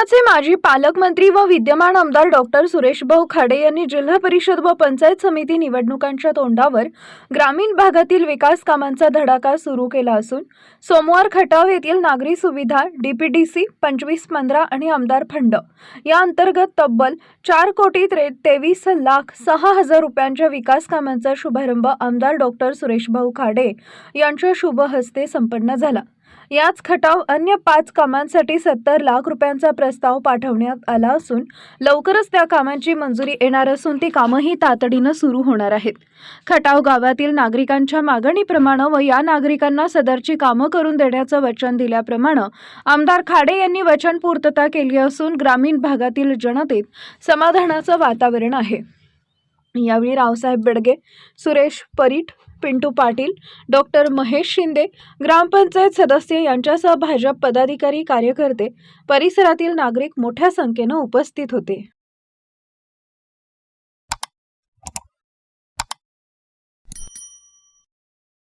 पुण्याचे माजी पालकमंत्री व विद्यमान आमदार डॉक्टर सुरेशभाऊ खाडे यांनी जिल्हा परिषद व पंचायत समिती निवडणुकांच्या तोंडावर ग्रामीण भागातील विकास कामांचा धडाका सुरू केला असून सोमवार खटाव येथील नागरी सुविधा डीपीडीसी 2515 आणि आमदार फंड या अंतर्गत तब्बल 4,23,06,000 रुपयांच्या विकास कामांचा शुभारंभ आमदार डॉक्टर सुरेशभाऊ खाडे यांच्या शुभ हस्ते संपन्न झाला। याच खटाव अन्य 5 कामांसाठी 70 लाख रुपयांचा प्रस्ताव पाठवण्यात आला असून लवकरच त्या कामांची मंजुरी येणार असून ती कामही तातडीनं सुरू होणार आहेत। खटाव गावातील नागरिकांच्या मागणीप्रमाणे व या नागरिकांना सदरची कामं करून देण्याचं वचन दिल्याप्रमाणे आमदार खाडे यांनी वचनपूर्तता केली असून ग्रामीण भागातील जनतेत समाधानाचं वातावरण आहे। यावेळी रावसाहेब बेडगे, सुरेश परीट, पिंटू पाटील, डॉक्टर महेश शिंदे, ग्रामपंचायत सदस्य यांच्यासह भाजप पदाधिकारी, कार्यकर्ते, परिसरातील नागरिक मोठ्या संख्येने उपस्थित होते।